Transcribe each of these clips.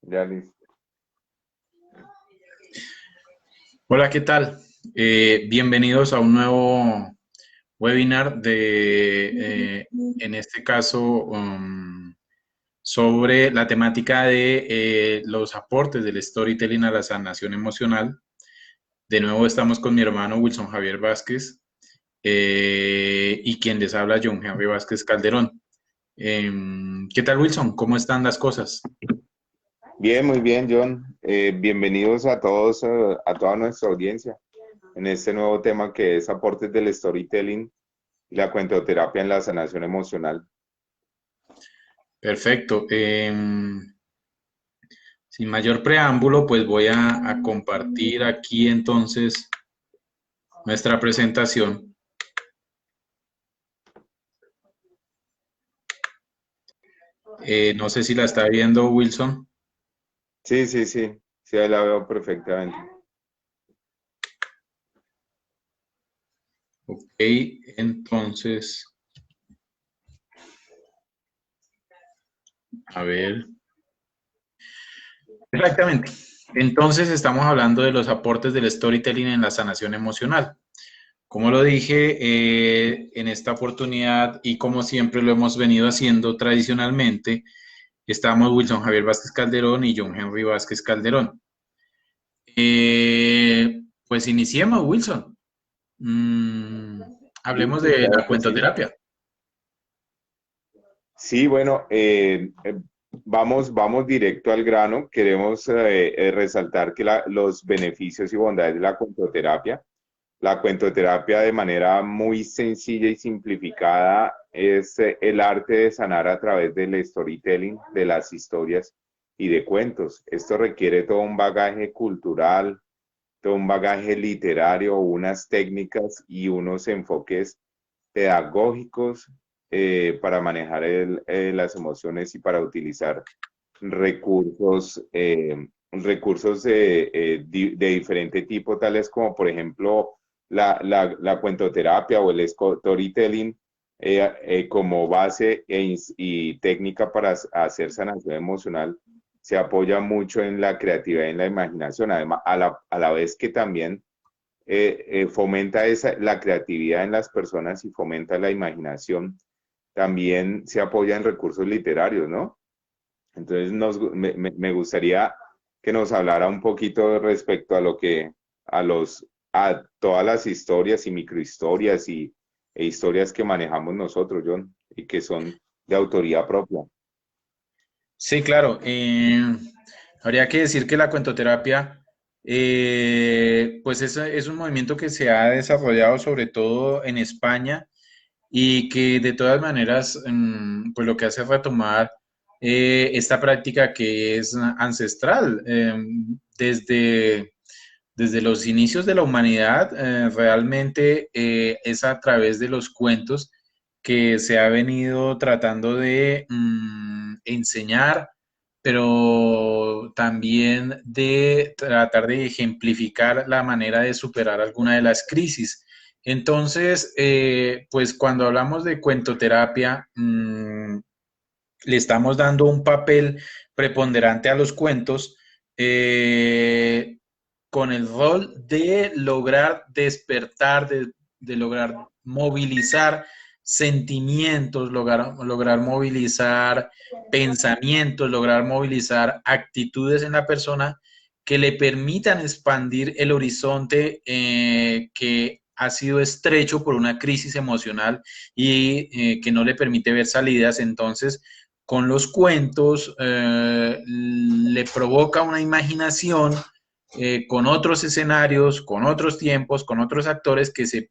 Ya listo. Hola, ¿qué tal? Bienvenidos a un nuevo webinar en este caso, sobre la temática de los aportes del storytelling a la sanación emocional. De nuevo estamos con mi hermano Wilson Javier Vázquez y quien les habla, John Henry Vázquez Calderón. ¿Qué tal, Wilson? ¿Cómo están las cosas? Bien, muy bien, John. Bienvenidos a todos, a toda nuestra audiencia en este nuevo tema que es aportes del storytelling y la cuentoterapia en la sanación emocional. Perfecto. Sin mayor preámbulo, pues voy a compartir aquí entonces nuestra presentación. No sé si la está viendo Wilson. Sí, sí, sí, sí, ahí la veo perfectamente. Ok, entonces, a ver. Exactamente. Entonces estamos hablando de los aportes del storytelling en la sanación emocional. Como lo dije, en esta oportunidad y como siempre lo hemos venido haciendo tradicionalmente, estamos Wilson Javier Vázquez Calderón y John Henry Vázquez Calderón. Pues iniciemos, Wilson. Mm, Hablemos Listo, de claro la que sí. cuentoterapia. Sí, bueno, vamos directo al grano. Queremos resaltar que los beneficios y bondades de la cuentoterapia. La cuentoterapia de manera muy sencilla y simplificada es el arte de sanar a través del storytelling, de las historias y de cuentos. Esto requiere todo un bagaje cultural, todo un bagaje literario, unas técnicas y unos enfoques pedagógicos para manejar las emociones y para utilizar recursos de diferente tipo, tales como, por ejemplo, la cuentoterapia o el storytelling como base y técnica para hacer sanación emocional. Se apoya mucho en la creatividad y en la imaginación, además, a la vez que también fomenta la creatividad en las personas y fomenta la imaginación. También se apoya en recursos literarios, ¿no? Entonces me gustaría que nos hablara un poquito respecto a lo que, a todas las historias y microhistorias e historias que manejamos nosotros, John, y que son de autoría propia. Sí, claro. Habría que decir que la cuentoterapia, pues es un movimiento que se ha desarrollado sobre todo en España y que de todas maneras, pues lo que hace es retomar esta práctica que es ancestral. Desde los inicios de la humanidad, realmente es a través de los cuentos que se ha venido tratando de enseñar, pero también de tratar de ejemplificar la manera de superar alguna de las crisis. Entonces, pues cuando hablamos de cuentoterapia, le estamos dando un papel preponderante a los cuentos, eh, con el rol de lograr despertar, de lograr movilizar sentimientos, lograr movilizar pensamientos, lograr movilizar actitudes en la persona que le permitan expandir el horizonte que ha sido estrecho por una crisis emocional y que no le permite ver salidas. Entonces, con los cuentos le provoca una imaginación con otros escenarios, con otros tiempos, con otros actores que se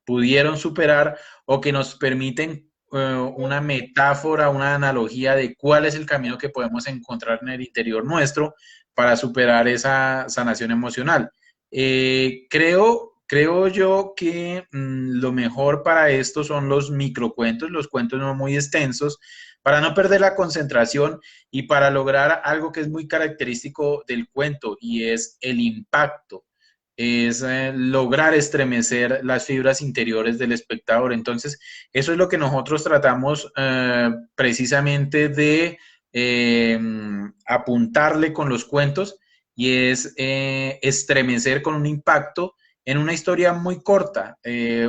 pudieron superar o que nos permiten una metáfora, una analogía de cuál es el camino que podemos encontrar en el interior nuestro para superar esa sanación emocional. Creo yo que lo mejor para esto son los microcuentos, los cuentos no muy extensos, para no perder la concentración y para lograr algo que es muy característico del cuento y es el impacto. es lograr estremecer las fibras interiores del espectador. Entonces, eso es lo que nosotros tratamos precisamente de apuntarle con los cuentos y es estremecer con un impacto en una historia muy corta.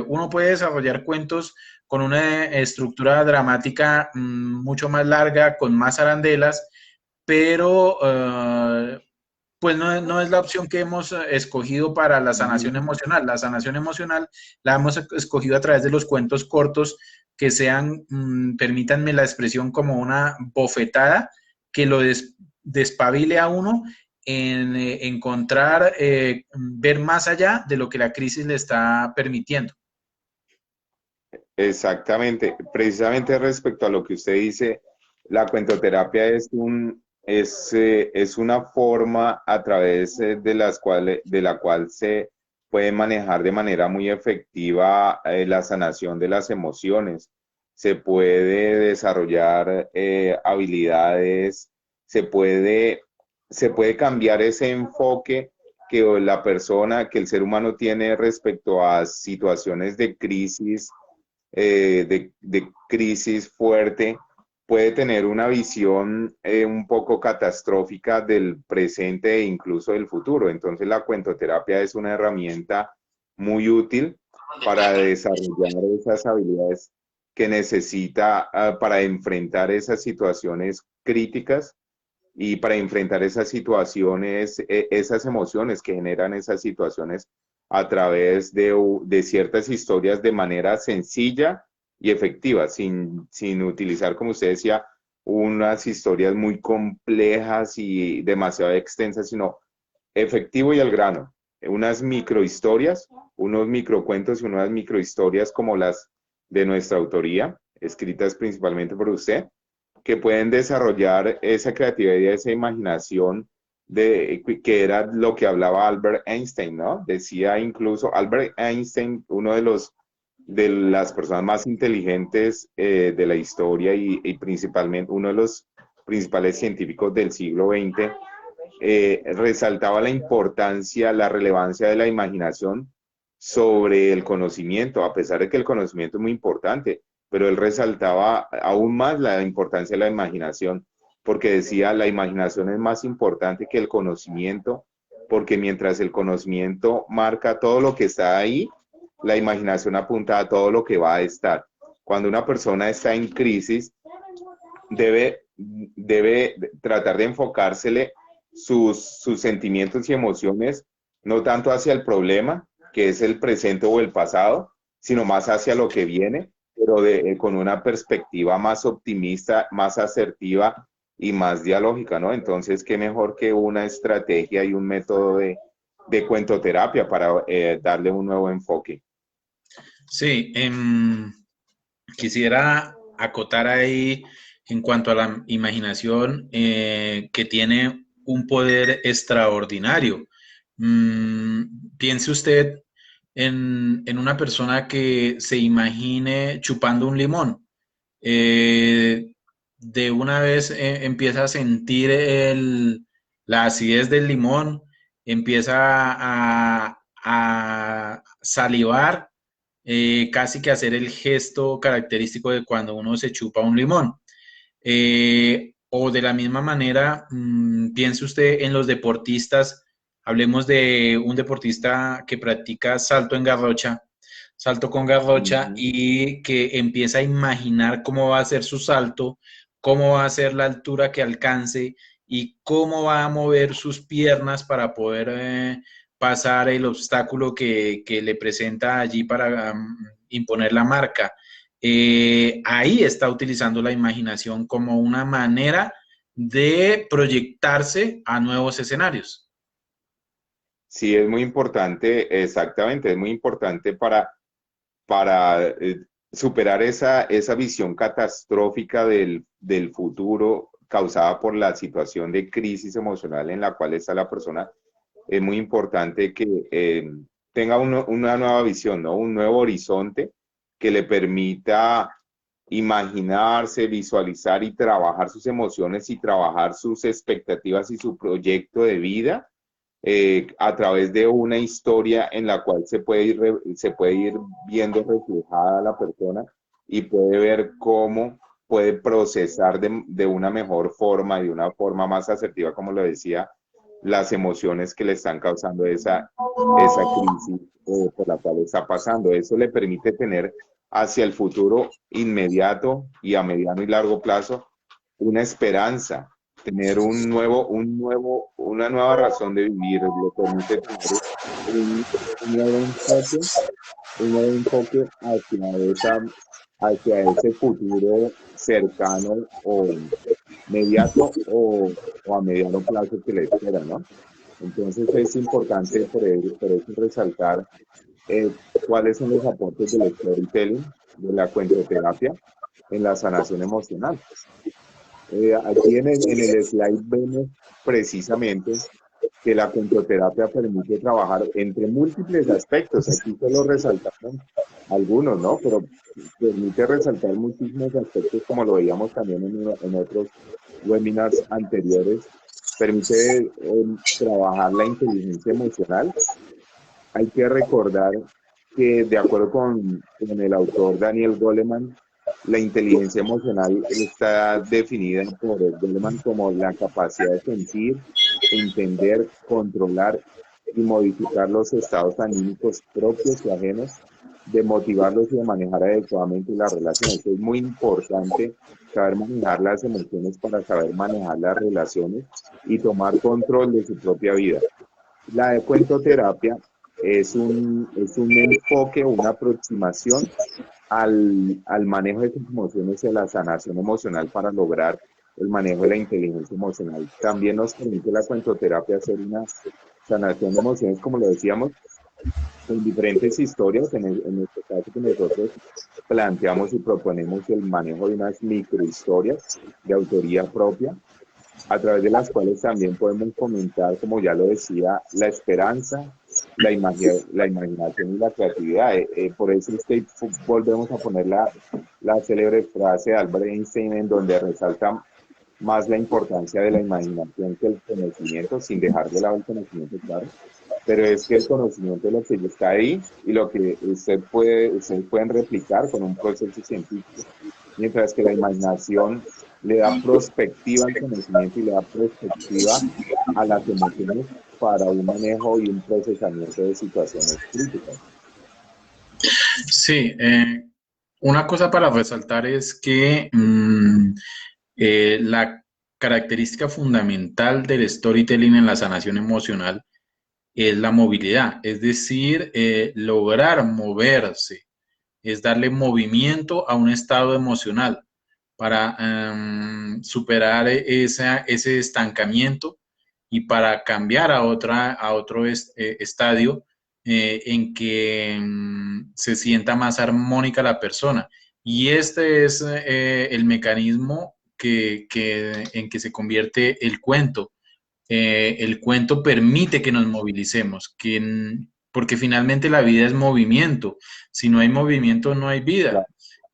Uno puede desarrollar cuentos con una estructura dramática mucho más larga, con más arandelas, pero pues no es la opción que hemos escogido para la sanación emocional. La sanación emocional la hemos escogido a través de los cuentos cortos que sean, permítanme la expresión, como una bofetada que lo despabile a uno en encontrar, ver más allá de lo que la crisis le está permitiendo. Exactamente, precisamente respecto a lo que usted dice, la cuentoterapia es una forma a través de la cual se puede manejar de manera muy efectiva la sanación de las emociones. Se puede desarrollar habilidades, se puede, se puede cambiar ese enfoque que la persona, que el ser humano tiene respecto a situaciones de crisis, de crisis fuerte, puede tener una visión un poco catastrófica del presente e incluso del futuro. Entonces la cuentoterapia es una herramienta muy útil para desarrollar esas habilidades que necesita para enfrentar esas situaciones críticas y para enfrentar esas situaciones, esas emociones que generan esas situaciones a través de ciertas historias de manera sencilla y efectiva, sin utilizar, como usted decía, unas historias muy complejas y demasiado extensas, sino efectivo y al grano. Unas microhistorias, unos microcuentos y unas microhistorias como las de nuestra autoría, escritas principalmente por usted, que pueden desarrollar esa creatividad y esa imaginación que era lo que hablaba Albert Einstein, ¿no? Decía incluso Albert Einstein, uno de las personas más inteligentes de la historia y principalmente uno de los principales científicos del siglo XX, resaltaba la importancia, la relevancia de la imaginación sobre el conocimiento, a pesar de que el conocimiento es muy importante, pero él resaltaba aún más la importancia de la imaginación, porque decía, la imaginación es más importante que el conocimiento, porque mientras el conocimiento marca todo lo que está ahí, la imaginación apunta a todo lo que va a estar. Cuando una persona está en crisis, debe tratar de enfocársele sus sentimientos y emociones, no tanto hacia el problema, que es el presente o el pasado, sino más hacia lo que viene, pero con una perspectiva más optimista, más asertiva y más dialógica, ¿no? Entonces, qué mejor que una estrategia y un método de cuentoterapia para darle un nuevo enfoque. Sí, quisiera acotar ahí en cuanto a la imaginación, que tiene un poder extraordinario. Piense usted en una persona que se imagine chupando un limón. Eh, de una vez empieza a sentir la acidez del limón, empieza a salivar, casi que hacer el gesto característico de cuando uno se chupa un limón. O de la misma manera, piense usted en los deportistas, hablemos de un deportista que practica salto en garrocha, salto con garrocha, y que empieza a imaginar cómo va a ser su salto, cómo va a ser la altura que alcance y cómo va a mover sus piernas para poder pasar el obstáculo que le presenta allí para imponer la marca. Ahí está utilizando la imaginación como una manera de proyectarse a nuevos escenarios. Sí, es muy importante, exactamente, es muy importante para superar esa visión catastrófica del futuro causada por la situación de crisis emocional en la cual está la persona. Es muy importante que tenga una nueva visión, ¿no? Un nuevo horizonte que le permita imaginarse, visualizar y trabajar sus emociones y trabajar sus expectativas y su proyecto de vida a través de una historia en la cual se puede ir viendo reflejada la persona y puede ver cómo puede procesar de una mejor forma y de una forma más asertiva, como lo decía, las emociones que le están causando esa crisis por la cual está pasando. Eso le permite tener hacia el futuro inmediato y a mediano y largo plazo una esperanza, tener una nueva razón de vivir, le permite tener un, un nuevo enfoque, un nuevo enfoque hacia ese futuro cercano o inmediato o a mediano plazo que le espera, ¿no? Entonces es importante por eso resaltar cuáles son los aportes del storytelling, de la cuentoterapia en la sanación emocional. Aquí en el slide vemos precisamente que la cuentoterapia permite trabajar entre múltiples aspectos. Aquí solo resaltaron algunos, ¿no? Pero permite resaltar muchísimos aspectos, como lo veíamos también en otros webinars anteriores. Permite trabajar la inteligencia emocional. Hay que recordar que, de acuerdo con el autor Daniel Goleman, la inteligencia emocional está definida por Goleman como la capacidad de sentir, entender, controlar y modificar los estados anímicos propios y ajenos, de motivarlos y de manejar adecuadamente las relaciones. Es muy importante saber manejar las emociones para saber manejar las relaciones y tomar control de su propia vida. La de cuentoterapia es un enfoque, una aproximación al manejo de sus emociones y a la sanación emocional para lograr el manejo de la inteligencia emocional. También nos permite la cuentoterapia hacer una sanación de emociones, como lo decíamos, con diferentes historias. En este caso que nosotros planteamos y proponemos el manejo de unas microhistorias de autoría propia, a través de las cuales también podemos fomentar, como ya lo decía, la esperanza, la imaginación y la creatividad. Por eso es que volvemos a poner la célebre frase de Albert Einstein, en donde resalta más la importancia de la imaginación que el conocimiento, sin dejar de lado el conocimiento, claro. Pero es que el conocimiento es lo que está ahí y lo que ustedes pueden replicar con un proceso científico, mientras que la imaginación le da perspectiva al conocimiento y le da perspectiva a las emociones para un manejo y un procesamiento de situaciones críticas. Sí, una cosa para resaltar es que la característica fundamental del storytelling en la sanación emocional es la movilidad, es decir, lograr moverse, es darle movimiento a un estado emocional para superar ese estancamiento y para cambiar a otro estadio en que se sienta más armónica la persona. Y este es el mecanismo en que se convierte el cuento. El cuento permite que nos movilicemos, porque finalmente la vida es movimiento. Si no hay movimiento, no hay vida. Claro,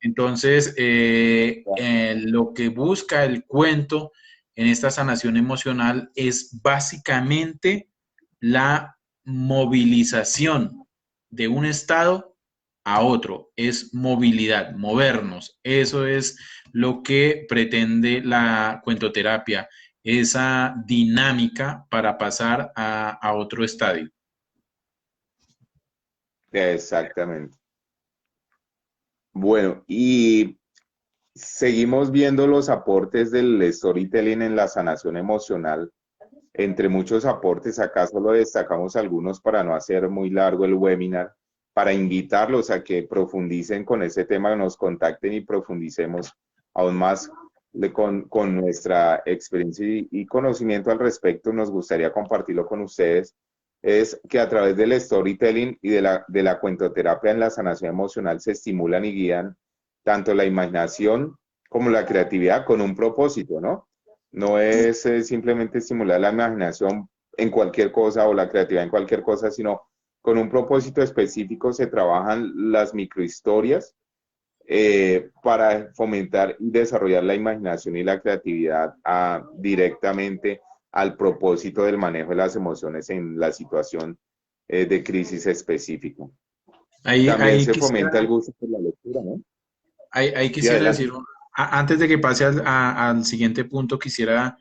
Entonces, claro. lo que busca el cuento en esta sanación emocional es básicamente la movilización de un estado a otro, es movilidad, movernos. Eso es lo que pretende la cuentoterapia, esa dinámica para pasar a otro estadio. Exactamente. Bueno, y seguimos viendo los aportes del storytelling en la sanación emocional. Entre muchos aportes, acá solo destacamos algunos para no hacer muy largo el webinar, para invitarlos a que profundicen con ese tema, nos contacten y profundicemos aún más con nuestra experiencia y conocimiento al respecto. Nos gustaría compartirlo con ustedes. Es que a través del storytelling y de la cuentoterapia en la sanación emocional se estimulan y guían tanto la imaginación como la creatividad con un propósito, ¿no? No es simplemente estimular la imaginación en cualquier cosa o la creatividad en cualquier cosa, sino con un propósito específico se trabajan las microhistorias para fomentar y desarrollar la imaginación y la creatividad directamente al propósito del manejo de las emociones en la situación de crisis específica. Ahí, También ahí se quisiera, fomenta el gusto por la lectura, ¿no? ahí Sí, quisiera adelante. decir, antes de que pase al siguiente punto, quisiera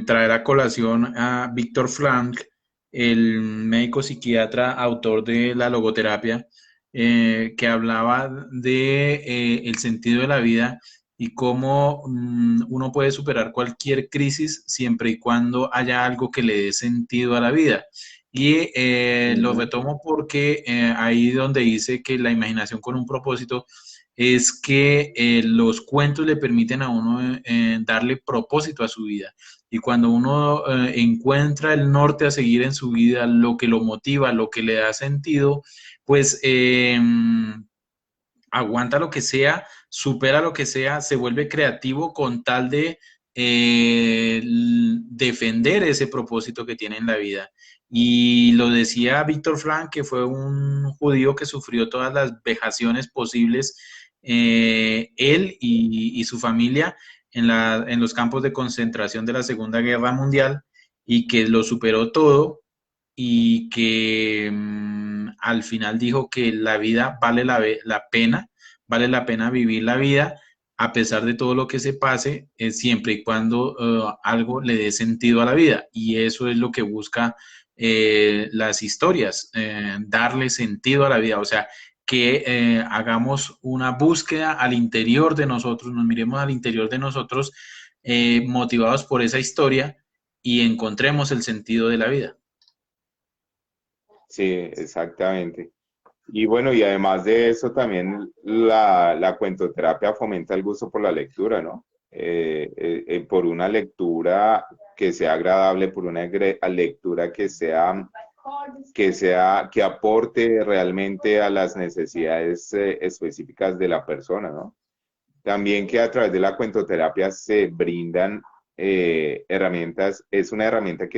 traer a colación a Víctor Frank, el médico psiquiatra, autor de la logoterapia, que hablaba de el sentido de la vida y cómo uno puede superar cualquier crisis siempre y cuando haya algo que le dé sentido a la vida. Y lo Ujú. retomo porque ahí donde dice que la imaginación con un propósito es que los cuentos le permiten a uno darle propósito a su vida. Y cuando uno encuentra el norte a seguir en su vida, lo que lo motiva, lo que le da sentido, pues aguanta lo que sea, supera lo que sea, se vuelve creativo con tal de defender ese propósito que tiene en la vida. Y lo decía Víctor Frank, que fue un judío que sufrió todas las vejaciones posibles, él y su familia en los campos de concentración de la Segunda Guerra Mundial, y que lo superó todo y que al final dijo que la vida vale la pena, vale la pena vivir la vida a pesar de todo lo que se pase, siempre y cuando algo le dé sentido a la vida. Y eso es lo que busca las historias, darle sentido a la vida. O sea, que hagamos una búsqueda al interior de nosotros, nos miremos al interior de nosotros, motivados por esa historia y encontremos el sentido de la vida. Sí, exactamente. Y bueno, y además de eso, también la cuentoterapia fomenta el gusto por la lectura, ¿no? Por una lectura que sea agradable, por una lectura que aporte realmente a las necesidades específicas de la persona, ¿no? También que a través de la cuentoterapia se brindan herramientas, es una herramienta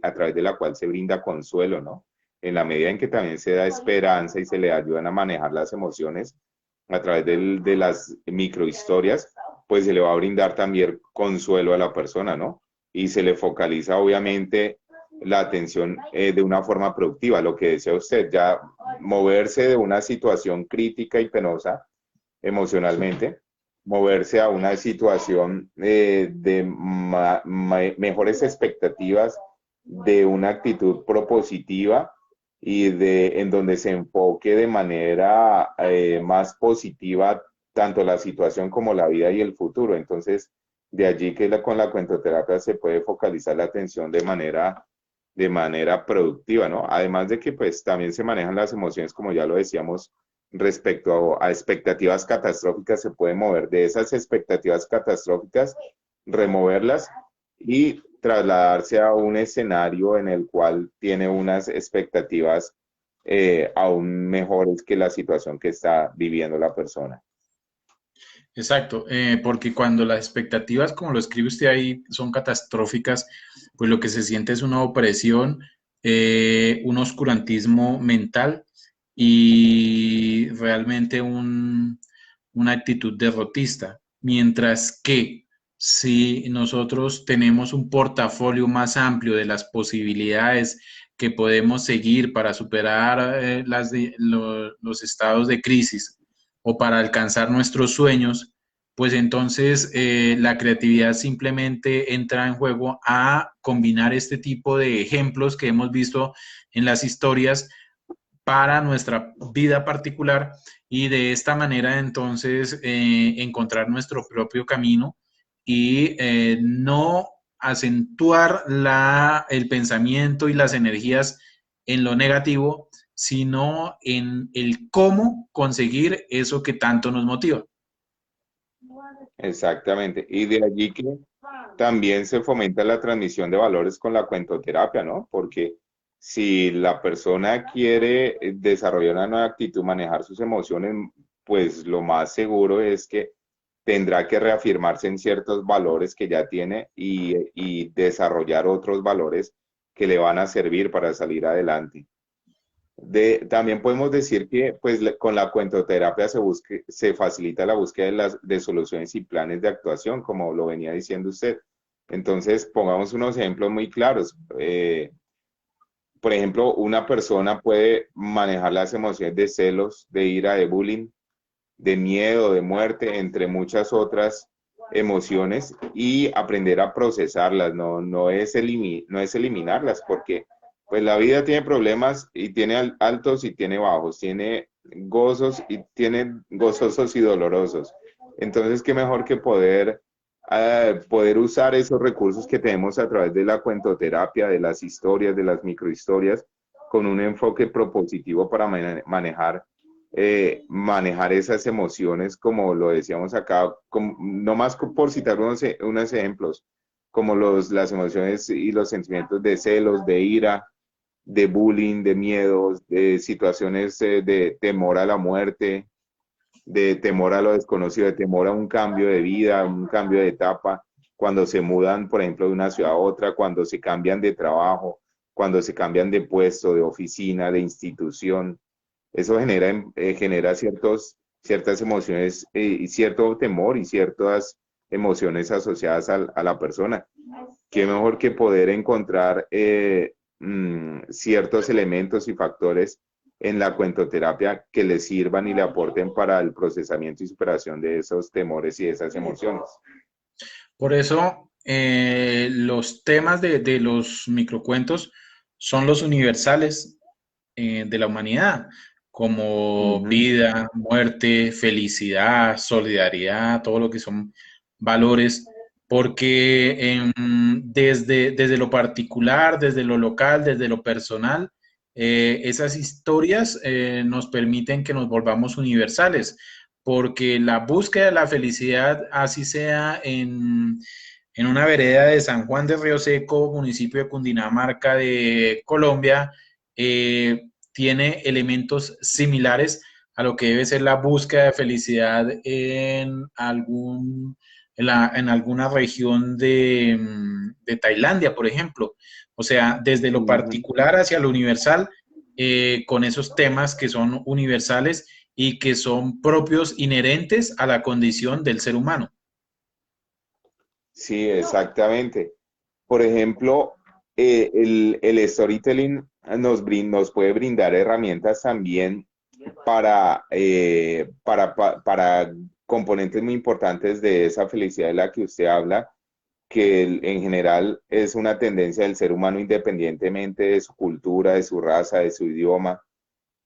a través de la cual se brinda consuelo, ¿no? En la medida en que también se da esperanza y se le ayudan a manejar las emociones a través de las microhistorias, pues se le va a brindar también consuelo a la persona, ¿no? Y se le focaliza obviamente la atención de una forma productiva, lo que decía usted, ya moverse de una situación crítica y penosa emocionalmente, moverse a una situación de mejores expectativas, de una actitud propositiva y en donde se enfoque de manera más positiva tanto la situación como la vida y el futuro. Entonces, de allí que con la cuentoterapia se puede focalizar la atención de manera productiva, ¿no? Además de que pues también se manejan las emociones, como ya lo decíamos, respecto a expectativas catastróficas, se puede mover de esas expectativas catastróficas, removerlas y trasladarse a un escenario en el cual tiene unas expectativas aún mejores que la situación que está viviendo la persona. Exacto, porque cuando las expectativas, como lo escribe usted ahí, son catastróficas, pues lo que se siente es una opresión, un oscurantismo mental y realmente una actitud derrotista. Mientras que si nosotros tenemos un portafolio más amplio de las posibilidades que podemos seguir para superar los estados de crisis, o para alcanzar nuestros sueños, pues entonces la creatividad simplemente entra en juego a combinar este tipo de ejemplos que hemos visto en las historias para nuestra vida particular, y de esta manera entonces encontrar nuestro propio camino y no acentuar el pensamiento y las energías en lo negativo, sino en el cómo conseguir eso que tanto nos motiva. Exactamente. Y de allí que también se fomenta la transmisión de valores con la cuentoterapia, ¿no? Porque si la persona quiere desarrollar una nueva actitud, manejar sus emociones, pues lo más seguro es que tendrá que reafirmarse en ciertos valores que ya tiene y desarrollar otros valores que le van a servir para salir adelante. También podemos decir que pues, con la cuentoterapia se facilita la búsqueda de soluciones y planes de actuación, como lo venía diciendo usted. Entonces, pongamos unos ejemplos muy claros. Por ejemplo, una persona puede manejar las emociones de celos, de ira, de bullying, de miedo, de muerte, entre muchas otras emociones y aprender a procesarlas, no es eliminarlas, porque pues la vida tiene problemas y tiene altos y tiene bajos, tiene gozos y tiene gozosos y dolorosos. Entonces, qué mejor que poder usar esos recursos que tenemos a través de la cuentoterapia, de las historias, de las microhistorias, con un enfoque propositivo para manejar esas emociones, como lo decíamos acá, no más por citar unos ejemplos, como las emociones y los sentimientos de celos, de ira, de bullying, de miedos, de situaciones de temor a la muerte, de temor a lo desconocido, de temor a un cambio de vida, un cambio de etapa, cuando se mudan, por ejemplo, de una ciudad a otra, cuando se cambian de trabajo, cuando se cambian de puesto, de oficina, de institución. Eso genera ciertas emociones y cierto temor y ciertas emociones asociadas a la persona. Qué mejor que poder encontrar ciertos elementos y factores en la cuentoterapia que le sirvan y le aporten para el procesamiento y superación de esos temores y de esas emociones. Por eso, los temas de los microcuentos son los universales de la humanidad, como Ujú, vida, muerte, felicidad, solidaridad, todo lo que son valores, porque desde lo particular, desde lo local, desde lo personal, esas historias nos permiten que nos volvamos universales, porque la búsqueda de la felicidad, así sea en una vereda de San Juan de Río Seco, municipio de Cundinamarca de Colombia, tiene elementos similares a lo que debe ser la búsqueda de felicidad en alguna región de Tailandia, por ejemplo. O sea, desde lo ujú. particular hacia lo universal, con esos temas que son universales y que son propios, inherentes a la condición del ser humano. Sí, exactamente. Por ejemplo, el storytelling nos puede brindar herramientas también para componentes muy importantes de esa felicidad de la que usted habla, que en general es una tendencia del ser humano independientemente de su cultura, de su raza, de su idioma,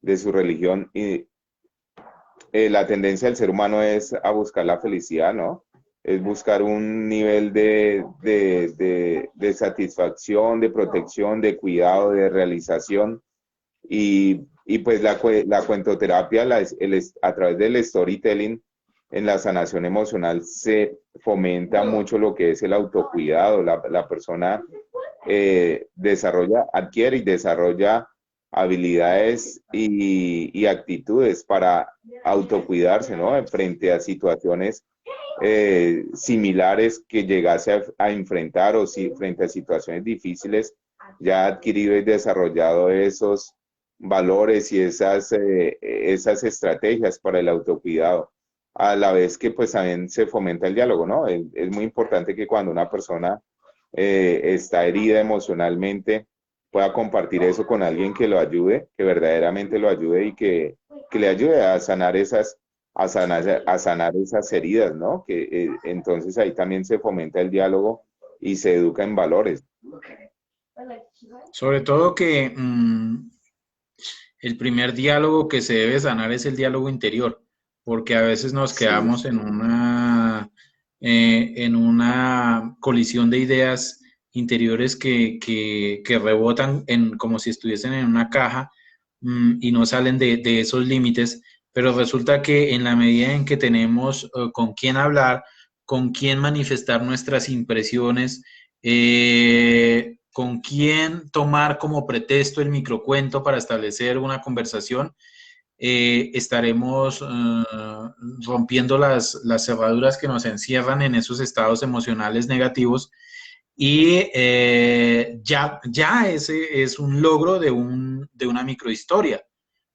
de su religión. Y la tendencia del ser humano es a buscar la felicidad, ¿no? Es buscar un nivel de satisfacción, de protección, de cuidado, de realización. Y pues la cuentoterapia, a través del storytelling, en la sanación emocional se fomenta mucho lo que es el autocuidado. La persona adquiere y desarrolla habilidades y actitudes para autocuidarse, ¿no? Frente a situaciones similares que llegase a enfrentar o si frente a situaciones difíciles, ya ha adquirido y desarrollado esos valores y esas estrategias para el autocuidado. A la vez que pues también se fomenta el diálogo, ¿no? Es muy importante que cuando una persona está herida emocionalmente, pueda compartir eso con alguien que lo ayude, que verdaderamente lo ayude y que le ayude a sanar a sanar esas heridas, ¿no? Que entonces ahí también se fomenta el diálogo y se educa en valores. Sobre todo que el primer diálogo que se debe sanar es el diálogo interior, porque a veces nos Sí. quedamos en una colisión de ideas interiores que rebotan como si estuviesen en una caja, y no salen de esos límites, pero resulta que en la medida en que tenemos con quién hablar, con quién manifestar nuestras impresiones, con quién tomar como pretexto el microcuento para establecer una conversación, estaremos rompiendo las cerraduras que nos encierran en esos estados emocionales negativos, y ya ese es un logro de una microhistoria.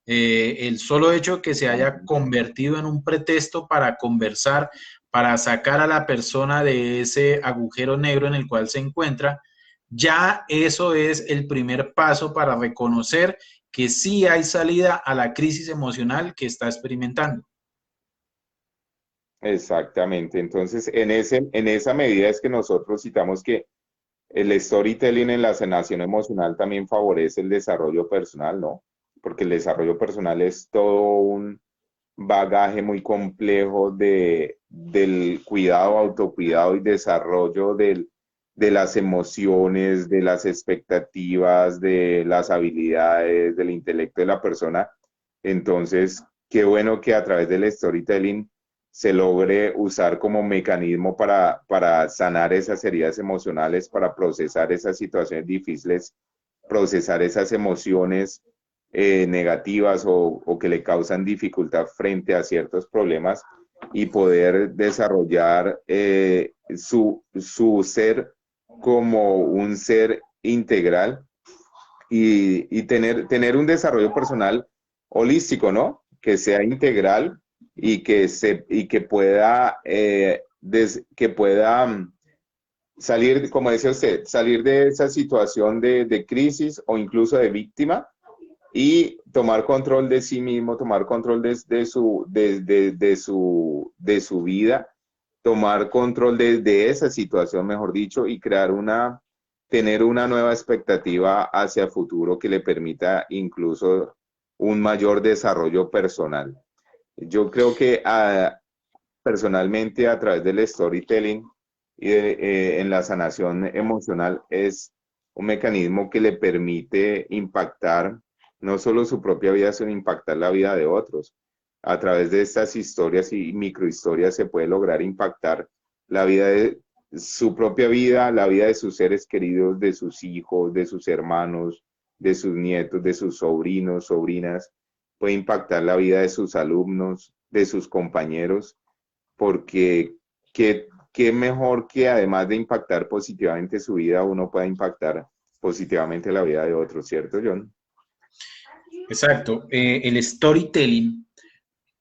El solo hecho que se haya convertido en un pretexto para conversar, para sacar a la persona de ese agujero negro en el cual se encuentra, ya eso es el primer paso para reconocer que sí hay salida a la crisis emocional que está experimentando. Exactamente. Entonces, en esa medida es que nosotros citamos que el storytelling en la sanación emocional también favorece el desarrollo personal, ¿no? Porque el desarrollo personal es todo un bagaje muy complejo del cuidado, autocuidado y desarrollo de las emociones, de las expectativas, de las habilidades, del intelecto de la persona. Entonces, qué bueno que a través del storytelling se logre usar como mecanismo para sanar esas heridas emocionales, para procesar esas situaciones difíciles, procesar esas emociones negativas o que le causan dificultad frente a ciertos problemas y poder desarrollar su ser como un ser integral y tener un desarrollo personal holístico, ¿no? Que sea integral y que pueda, que pueda salir, como decía usted, salir de esa situación de crisis o incluso de víctima y tomar control de sí mismo, tomar control de su vida, tomar control de esa situación, mejor dicho, y tener una nueva expectativa hacia el futuro que le permita incluso un mayor desarrollo personal. Yo creo que personalmente a través del storytelling en la sanación emocional es un mecanismo que le permite impactar no solo su propia vida, sino impactar la vida de otros. A través de estas historias y microhistorias se puede lograr impactar la vida de su propia vida, la vida de sus seres queridos, de sus hijos, de sus hermanos, de sus nietos, de sus sobrinos, sobrinas. Puede impactar la vida de sus alumnos, de sus compañeros, porque qué mejor que además de impactar positivamente su vida, uno pueda impactar positivamente la vida de otros, ¿cierto, John? Exacto. El storytelling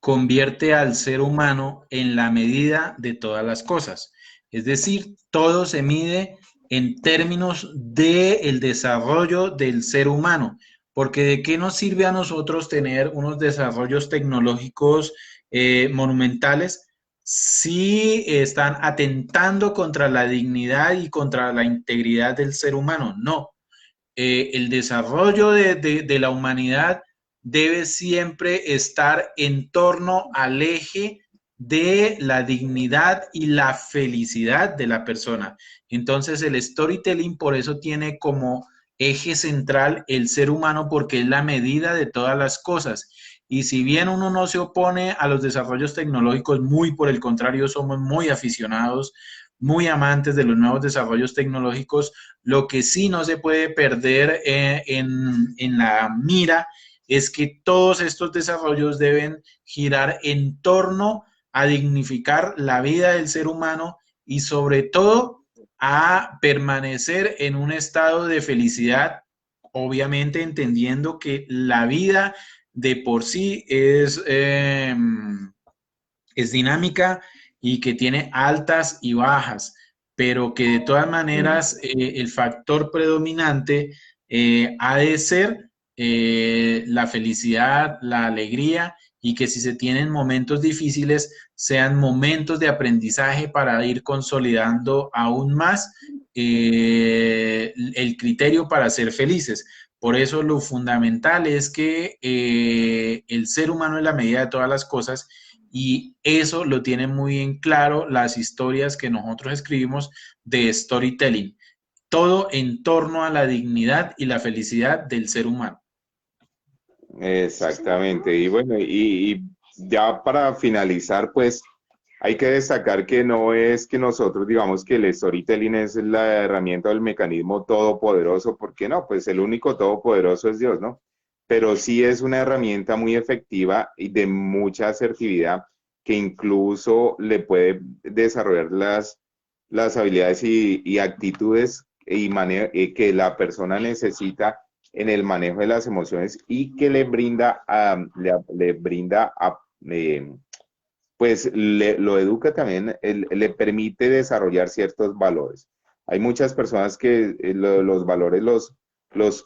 convierte al ser humano en la medida de todas las cosas. Es decir, todo se mide en términos del desarrollo del ser humano, porque ¿de qué nos sirve a nosotros tener unos desarrollos tecnológicos monumentales si están atentando contra la dignidad y contra la integridad del ser humano? No. El desarrollo de la humanidad debe siempre estar en torno al eje de la dignidad y la felicidad de la persona. Entonces el storytelling por eso tiene como eje central el ser humano porque es la medida de todas las cosas. Y si bien uno no se opone a los desarrollos tecnológicos, muy por el contrario, somos muy aficionados, muy amantes de los nuevos desarrollos tecnológicos, lo que sí no se puede perder en la mira es que todos estos desarrollos deben girar en torno a dignificar la vida del ser humano y sobre todo a permanecer en un estado de felicidad, obviamente entendiendo que la vida de por sí es dinámica y que tiene altas y bajas, pero que de todas maneras el factor predominante ha de ser la felicidad, la alegría y que si se tienen momentos difíciles sean momentos de aprendizaje para ir consolidando aún más el criterio para ser felices. Por eso lo fundamental es que el ser humano es la medida de todas las cosas y eso lo tienen muy en claro las historias que nosotros escribimos de storytelling. Todo en torno a la dignidad y la felicidad del ser humano. Exactamente. Y bueno, y ya para finalizar, pues hay que destacar que no es que nosotros digamos que el storytelling es la herramienta o el mecanismo todopoderoso, porque no, pues el único todopoderoso es Dios, ¿no? Pero sí es una herramienta muy efectiva y de mucha asertividad que incluso le puede desarrollar las habilidades y actitudes que la persona necesita en el manejo de las emociones y que le brinda, le brinda pues lo educa también, le permite desarrollar ciertos valores. Hay muchas personas que los valores los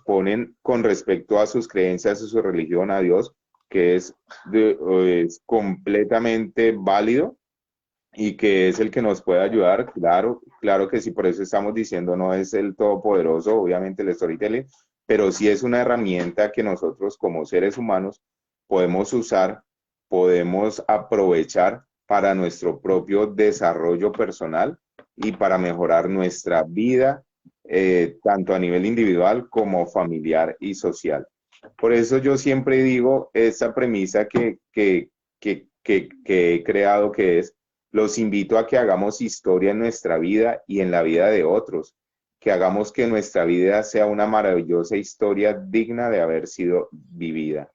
ponen con respecto a sus creencias, a su religión, a Dios, que es completamente válido y que es el que nos puede ayudar, claro, claro que sí, por eso estamos diciendo no es el todopoderoso, obviamente el storytelling, pero sí es una herramienta que nosotros como seres humanos podemos usar, podemos aprovechar para nuestro propio desarrollo personal y para mejorar nuestra vida, tanto a nivel individual como familiar y social. Por eso yo siempre digo esa premisa que he creado, que es los invito a que hagamos historia en nuestra vida y en la vida de otros, que hagamos que nuestra vida sea una maravillosa historia digna de haber sido vivida.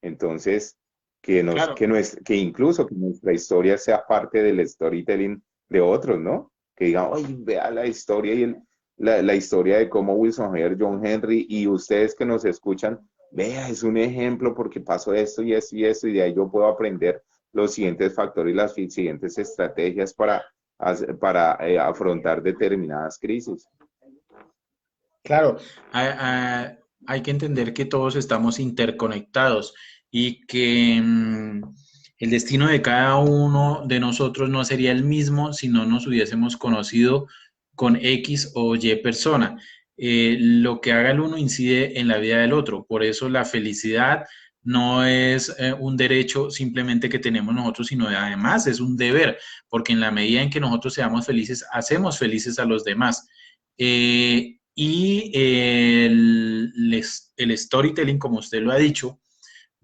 Entonces, Claro. que incluso que nuestra historia sea parte del storytelling de otros, ¿no? Que digan, oye, vea la historia la historia de cómo Wilson Hayer, John Henry y ustedes que nos escuchan, vea, es un ejemplo porque pasó esto y esto y esto y de ahí yo puedo aprender los siguientes factores y las siguientes estrategias para afrontar determinadas crisis. Claro, hay que entender que todos estamos interconectados y que el destino de cada uno de nosotros no sería el mismo si no nos hubiésemos conocido con X o Y persona. Lo que haga el uno incide en la vida del otro. Por eso la felicidad no es un derecho simplemente que tenemos nosotros, sino además es un deber, porque en la medida en que nosotros seamos felices, hacemos felices a los demás. Y el storytelling, como usted lo ha dicho,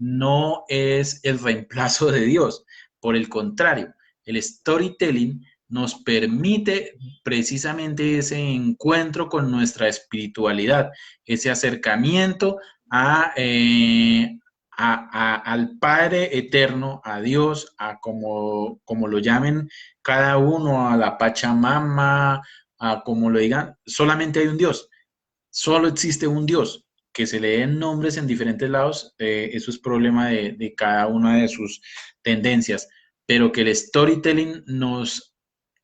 no es el reemplazo de Dios. Por el contrario, el storytelling nos permite precisamente ese encuentro con nuestra espiritualidad, ese acercamiento al Padre Eterno, a Dios, a como lo llamen cada uno, a la Pachamama, a como lo digan, solamente hay un Dios, solo existe un Dios. Que se le den nombres en diferentes lados, eso es problema de cada una de sus tendencias, pero que el storytelling nos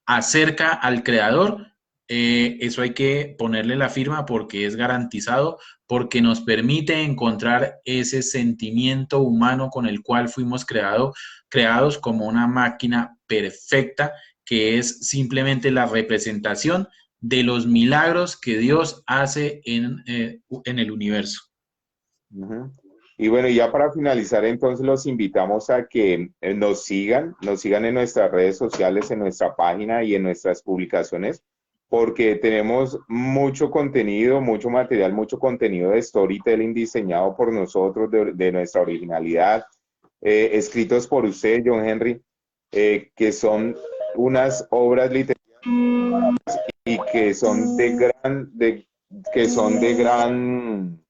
acerca al creador, eso hay que ponerle la firma porque es garantizado, porque nos permite encontrar ese sentimiento humano con el cual fuimos creados como una máquina perfecta, que es simplemente la representación de los milagros que Dios hace en el universo. Ujú. Y bueno, ya para finalizar, entonces los invitamos a que nos sigan en nuestras redes sociales, en nuestra página y en nuestras publicaciones, porque tenemos mucho contenido, mucho material, mucho contenido de storytelling diseñado por nosotros, de nuestra originalidad, escritos por usted, John Henry, que son unas obras literarias y que son que son de gran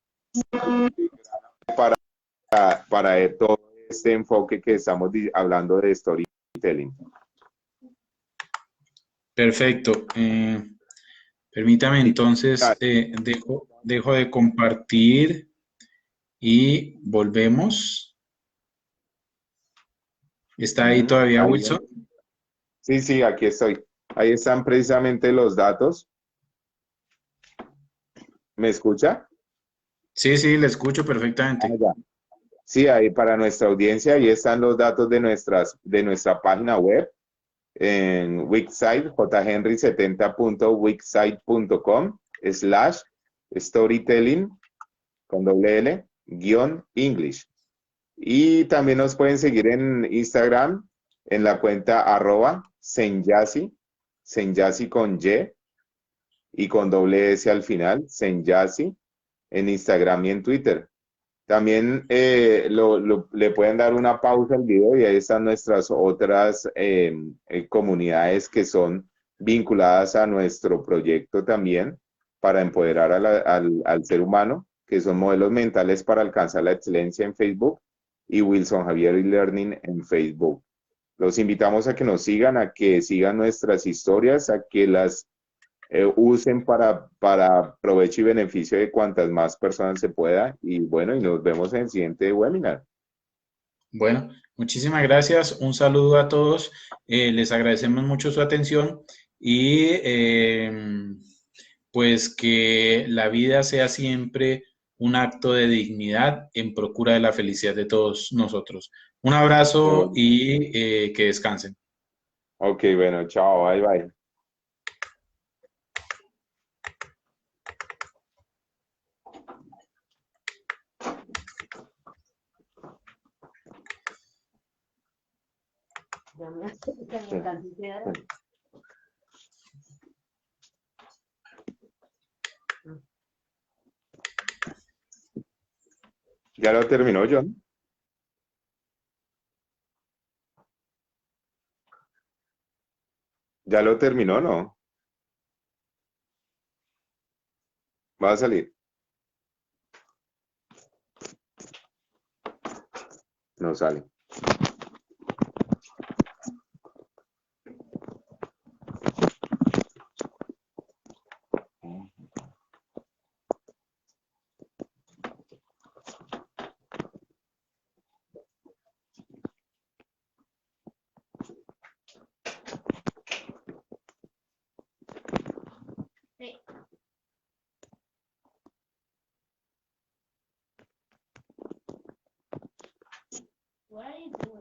para todo este enfoque que estamos hablando de storytelling. Perfecto. Permítame entonces, dejo de compartir y volvemos. ¿Está ahí todavía, Ahí, Wilson? sí, sí, aquí estoy. Ahí están precisamente los datos. ¿Me escucha? Sí, sí, le escucho Ah, perfectamente. ya. Sí, ahí para nuestra audiencia, ahí están los datos de nuestra página web en Wixsite, jhenry70.wixsite.com/storytelling con doble L, guión English. Y también nos pueden seguir en Instagram en la cuenta @senyasi, senyasi con y con doble S al final, senyasi, en Instagram y en Twitter. También le pueden dar una pausa al video y ahí están nuestras otras comunidades que son vinculadas a nuestro proyecto también para empoderar al ser humano, que son modelos mentales para alcanzar la excelencia en Facebook y Wilson Javier Learning en Facebook. Los invitamos a que nos sigan, a que sigan nuestras historias, a que las usen para provecho y beneficio de cuantas más personas se pueda. Y bueno, y nos vemos en el siguiente webinar. Bueno, muchísimas gracias. Un saludo a todos. Les agradecemos mucho su atención y pues que la vida sea siempre un acto de dignidad en procura de la felicidad de todos nosotros. Un abrazo Bueno, y que descansen. ok, bueno, chao, bye bye. Ya me cansé. ¿Ya lo terminó, John? ¿Ya lo terminó, no? Va a salir. No sale. Sí. What are you doing?